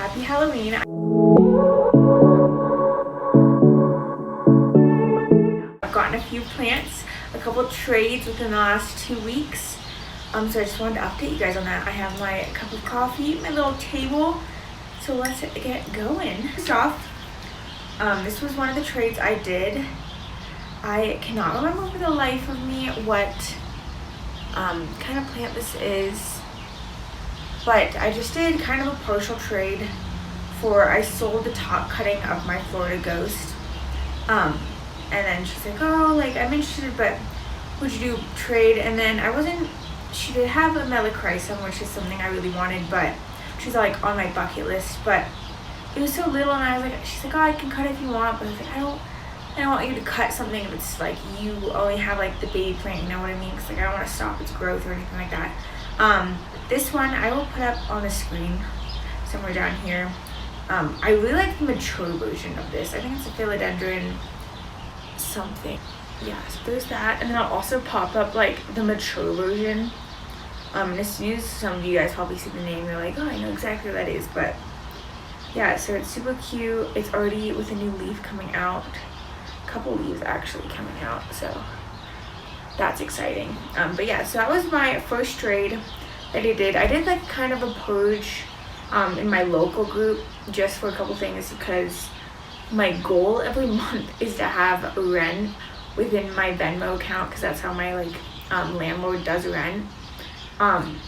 happy Halloween. I've gotten a few plants, a couple trades within the last 2 weeks. So I just wanted to update you guys on that. I have my cup of coffee, my little table. So let's get going. First off, this was one of the trades I did. I cannot remember for the life of me what kind of plant this is, but I just did kind of a partial trade for, I sold the top cutting of my Florida Ghost. And then she's like, oh, like, I'm interested, but would you do trade? And then she did have a Melichrysum, which is something I really wanted, but she's like on my bucket list, but it was so little, and I was like, she's like, oh, I can cut it if you want, but I was like, I don't want you to cut something if it's like you only have like the baby plant, you know what I mean? Because like I don't want to stop its growth or anything like that. This one I will put up on the screen somewhere down here. I really like the mature version of this. I think it's a philodendron something. Yeah, so there's that, and then I'll also pop up like the mature version. This news, some of you guys probably see the name, you're like, oh, I know exactly what that is, but yeah, so it's super cute. It's already with a new leaf coming out. Couple leaves actually coming out, so that's exciting. But yeah, so that was my first trade that I did. I did like kind of a purge in my local group just for a couple things, because my goal every month is to have rent within my Venmo account, because that's how my like landlord does rent.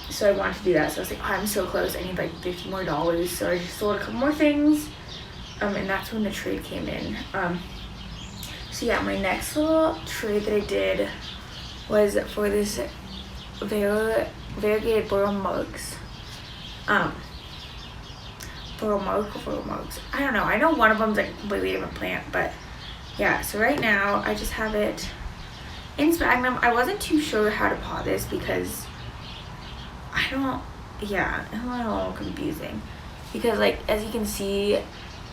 So I wanted to do that, so I was like, oh, I'm so close, I need like $50 more, so I just sold a couple more things, and that's when the trade came in. So yeah, my next little trade that I did was for this variegated burl mugs. Burl mugs. I don't know. I know one of them's like a completely different plant, but yeah. So right now I just have it in sphagnum. I wasn't too sure how to pot this because it's a little confusing because like as you can see,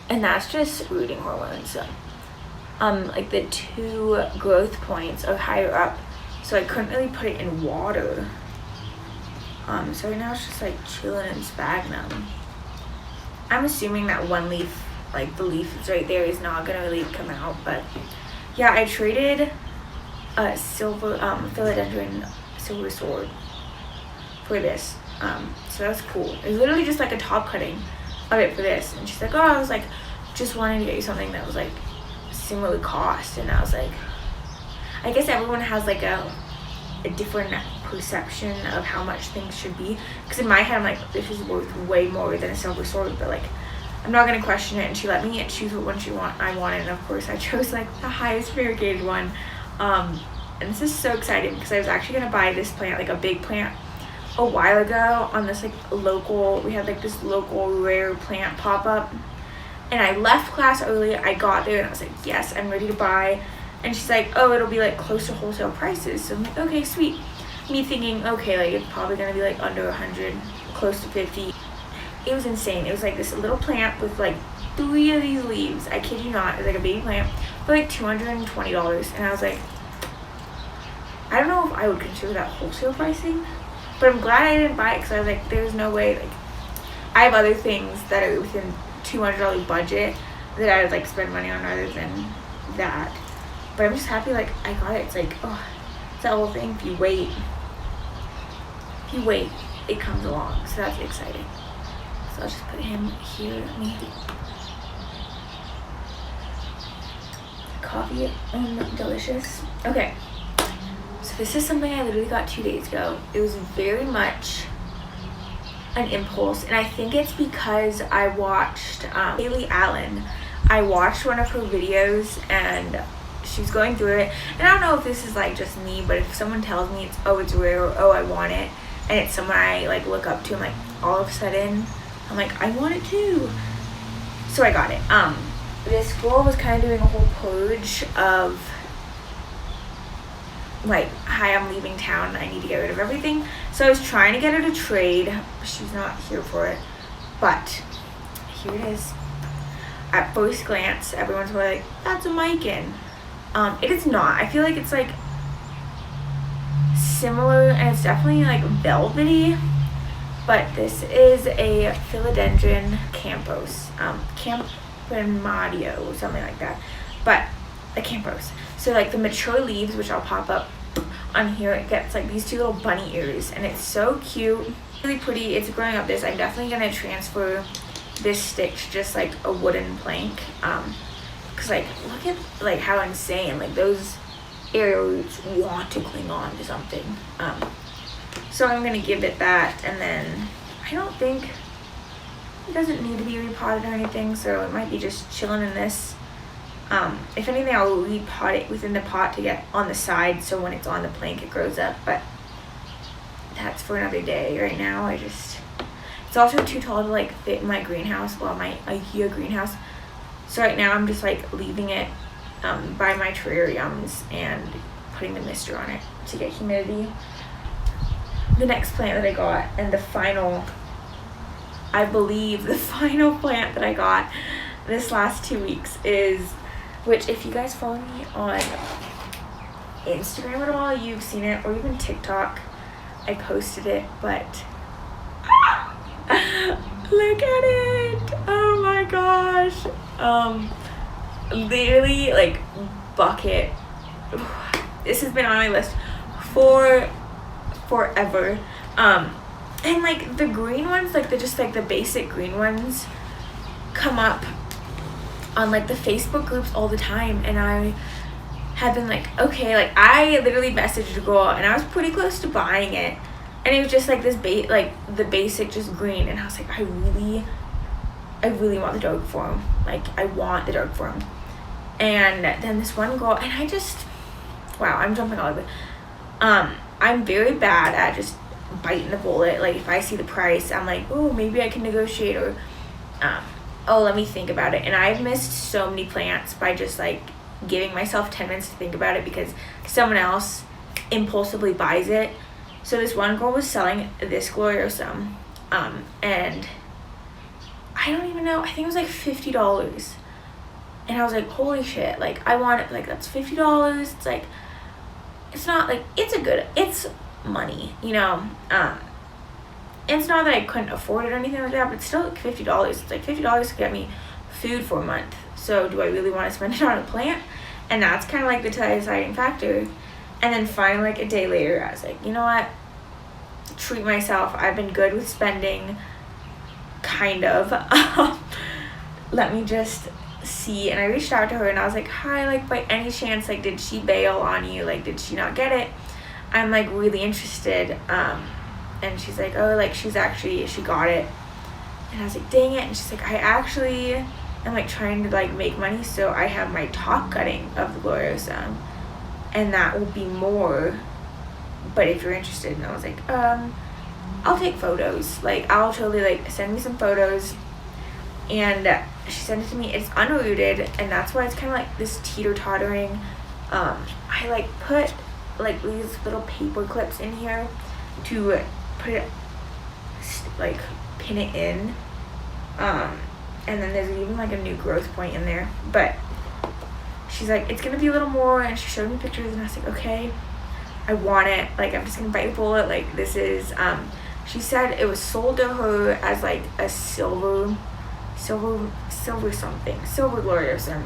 and that's just rooting hormones. So like the 2 growth points are higher up, so I couldn't really put it in water. So right now it's just like chilling in sphagnum. I'm assuming that one leaf, like the leaf that's right there, is not gonna really come out, but yeah, I traded a philodendron silver sword for this. So that's cool. It's literally just like a top cutting of it for this, and she's like, oh, I was like just wanting to get you something that was like similar cost, and I was like, I guess everyone has like a different perception of how much things should be, because in my head I'm like, this is worth way more than a silver sword, but like I'm not gonna question it, and she let me choose what one I wanted, and of course I chose like the highest variegated one. And this is so exciting because I was actually gonna buy this plant, like a big plant, a while ago on this like we had like this local rare plant pop-up, and I left class early. I got there and I was like, yes, I'm ready to buy. And she's like, oh, it'll be like close to wholesale prices. So I'm like, okay, sweet. Me thinking, okay, like it's probably gonna be like under 100, close to 50. It was insane. It was like this little plant with like 3 of these leaves. I kid you not. It was like a baby plant for like $220. And I was like, I don't know if I would consider that wholesale pricing, but I'm glad I didn't buy it, because I was like, there's no way, like I have other things that are within $200 budget that I would like spend money on rather than that. But I'm just happy like I got it. It's like, oh, it's that whole thing, if you wait it comes along, so that's exciting. So I'll just put him here, maybe. Coffee, delicious. Okay, so this is something I literally got 2 days ago. It was very much an impulse, and I think it's because I watched Haley Allen. I watched one of her videos and she was going through it, and I don't know if this is like just me, but if someone tells me it's rare, or oh, I want it, and it's someone I like look up to, and like all of a sudden I'm like, I want it too. So I got it. This girl was kind of doing a whole purge of like, hi, I'm leaving town, I need to get rid of everything. So I was trying to get her to trade. She's not here for it, but here it is. At first glance, everyone's like, that's a Mikan. It is not. I feel like it's like similar, and it's definitely like velvety, but this is a Philodendron Campos, Campomadio, something like that, but a Campos. So like the mature leaves, which I'll pop up on here, it gets like these two little bunny ears, and it's so cute, really pretty. It's growing up this. I'm definitely gonna transfer this stick to just like a wooden plank, because like look at like how insane, like those aerial roots want to cling on to something. So I'm gonna give it that, and then I don't think it doesn't need to be repotted or anything, so it might be just chilling in this. If anything, I'll repot it within the pot to get on the side, so when it's on the plank it grows up, but that's for another day. Right now it's also too tall to like fit in my greenhouse, well, my IKEA greenhouse. So right now I'm just like leaving it by my terrariums and putting the mister on it to get humidity. The next plant that I got, and I believe the final plant that I got this last 2 weeks is, which if you guys follow me on Instagram at all, you've seen it, or even TikTok, I posted it, but look at it, oh my gosh. Literally like bucket. This has been on my list for forever. And like the green ones, like the basic green ones come up on like the Facebook groups all the time, and I have been like, okay, like I literally messaged a girl and I was pretty close to buying it, and it was just like this like the basic just green, and I was like, I really want the dark form, like I want the dark form. And then this one girl, and I just, wow, I'm jumping all over. I'm very bad at just biting the bullet. Like if I see the price, I'm like, oh, maybe I can negotiate, or oh, let me think about it. And I've missed so many plants by just like giving myself 10 minutes to think about it because someone else impulsively buys it. So this one girl was selling this Gloriosum, and I don't even know, I think it was like $50. And I was like, holy shit, like I want it, like that's $50. It's like, it's not like, it's money, you know. It's not that I couldn't afford it or anything like that, but it's still like $50. It's like $50 to get me food for a month. So do I really want to spend it on a plant? And that's kind of like the deciding factor. And then finally, like a day later, I was like, you know what? Treat myself. I've been good with spending, kind of. Let me just see. And I reached out to her and I was like, hi, like by any chance, like did she bail on you? Like did she not get it? I'm like really interested. And she's like, oh, like she got it. And I was like, dang it. And she's like, I actually am like trying to like make money, so I have my top cutting of the Gloriosum, and that will be more, but if you're interested. And I was like, I'll take photos, like I'll totally, like send me some photos. And she sent it to me. It's unrooted, and that's why it's kind of like this teeter-tottering. I like put like these little paper clips in here to put it, like pin it in, and then there's even like a new growth point in there. But she's like, it's gonna be a little more, and she showed me pictures, and I was like, okay, I want it. Like I'm just gonna bite the bullet. Like this is she said it was sold to her as like a silver Gloriosum.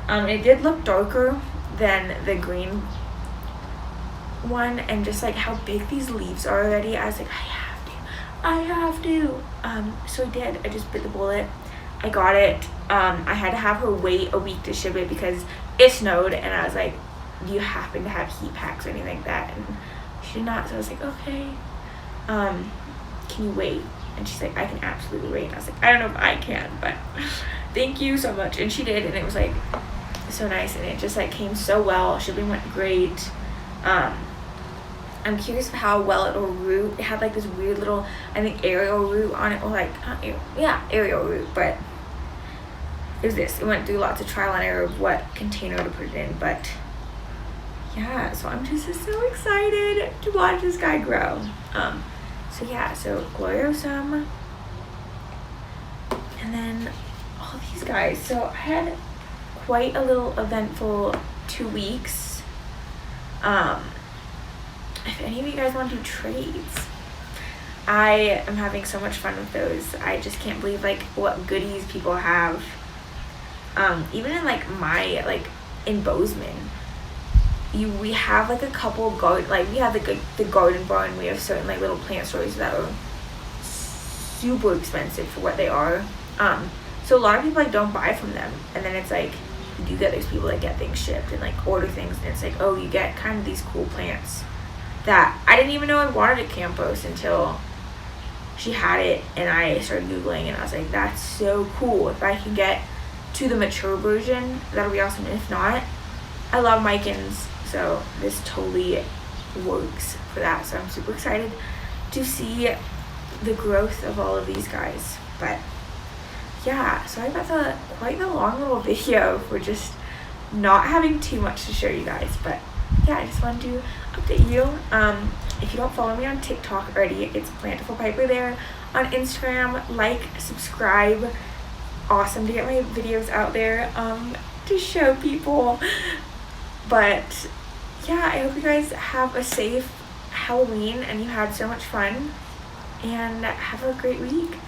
It did look darker than the green one, and just like how big these leaves are already, I was like, I have to. So I did. I just bit the bullet. I got it. I had to have her wait a week to ship it because it snowed, and I was like, do you happen to have heat packs or anything like that? And she did not. So I was like, okay, can you wait? And she's like, I can absolutely wait. And I was like, I don't know if I can, but thank you so much. And she did, and it was like so nice, and it just like came so well. Shipping went great. I'm curious of how well it'll root. It had like this weird little, I think, aerial root on it, or like, aerial root, but it was this. It went through lots of trial and error of what container to put it in, but yeah, so I'm just so excited to watch this guy grow. So yeah, so Gloriosum, and then all these guys. So I had quite a little eventful 2 weeks. If any of you guys want to do trades, I am having so much fun with those. I just can't believe like what goodies people have. Even in like my like in Bozeman, we have like a couple we have the garden bar, and we have certain like little plant stores that are super expensive for what they are. So a lot of people like don't buy from them, and then it's like you do get those people that get things shipped and like order things, and it's like, oh, you get kind of these cool plants that I didn't even know I wanted at Campos until she had it, and I started Googling, and I was like, that's so cool. If I can get to the mature version, that'll be awesome. If not, I love Micans, so this totally works for that. So I'm super excited to see the growth of all of these guys. But yeah, sorry about quite the long little video for just not having too much to show you guys. But yeah, I just wanted to update you. If you don't follow me on TikTok already, it's Plantful Piper there. On Instagram, like, subscribe. Awesome to get my videos out there to show people. But yeah, I hope you guys have a safe Halloween and you had so much fun, and have a great week.